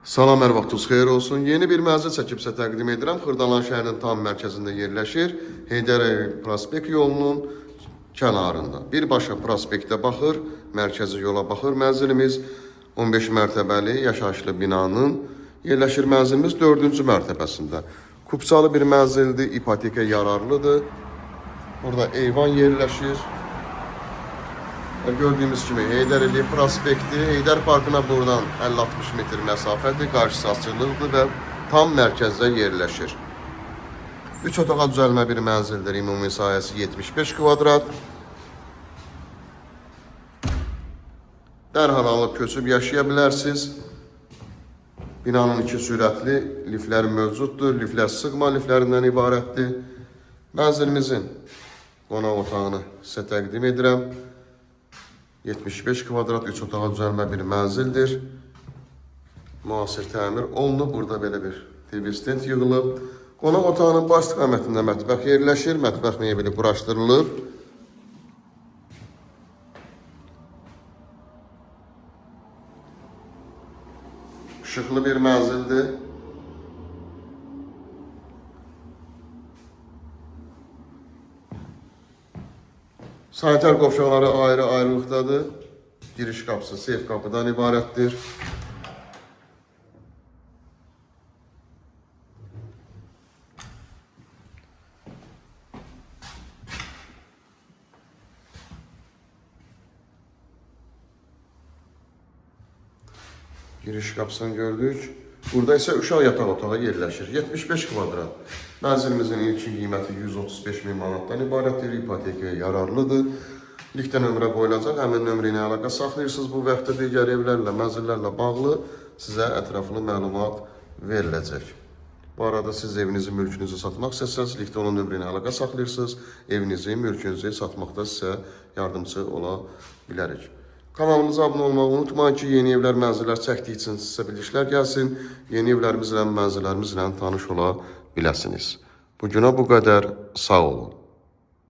Salam, hər vaxtınız xeyir olsun. Yeni bir mənzil çəkib sizə təqdim edirəm. Xırdalan şəhərinin tam mərkəzində yerləşir. Heydər Əliyev prospekt yolunun kənarında. Birbaşa prospektə baxır, mərkəzi yola baxır. Mənzilimiz 15 mərtəbəli yaşayışlı binanın yerləşir. Mənzilimiz 4-cü mərtəbəsində. Kupçalı bir mənzildir, ipoteka yararlıdır. Burada eyvan yerləşir. Gördüyümüz kimi Heydər Əliyev prospekti, Heydər Parkına buradan 50-60 metr məsafədir, qarşısı açıqlıqdır və tam mərkəzdə yerləşir. 3 otağa düzəlmə bir mənzildir, ümumi sahəsi 75 kvadrat. Dərhal alıb köçüb yaşaya bilərsiniz. Binanın 2 sürətli lifləri mövcuddur, liflər sığma liflərindən ibarətdir. Mənzilimizin qonaq otağını sizə təqdim edirəm. 75 kvadrat 3 otağa düzəlmə bir mənzildir. Müasir təmir olunub. Burada belə bir TV stent yığılıb. Qonaq otağının baş istiqamətində mətbəx yerləşir. Mətbəx mebeli quraşdırılıb. İşıqlı bir mənzildir. Sanitar qovşaqları ayrı-ayrılıqdadır. Giriş qapısı seyf qapıdan ibarətdir. Giriş qapısını gördük. Burada isə uşaq yataq otağı yerləşir. 75 kvadrat. Mənzilimizin ilkin qiyməti 135 min manatdan ibarətdir. İpotekaya yararlıdır. Linkdə nömrə qoyulacaq. Həmin nömrə ilə əlaqə saxlayırsınız. Bu vaxtda digər evlərlə, mənzillərlə bağlı sizə ətraflı məlumat veriləcək. Bu arada siz evinizi, mülkünüzü satmaq istəsəniz, linkdə onun nömrə ilə əlaqə saxlayırsınız. Evinizi, mülkünüzü satmaqda sizə yardımcı ola bilərik. Kanalımıza abunə olmağı unutmayın ki, yeni evlər, mənzillər çəkdiyi üçün sizə bildirişlər gəlsin. Yeni evlərimizlə, mənzillərimizlə tanış ola biləsiniz. Bugünə bu qədər. Sağ olun.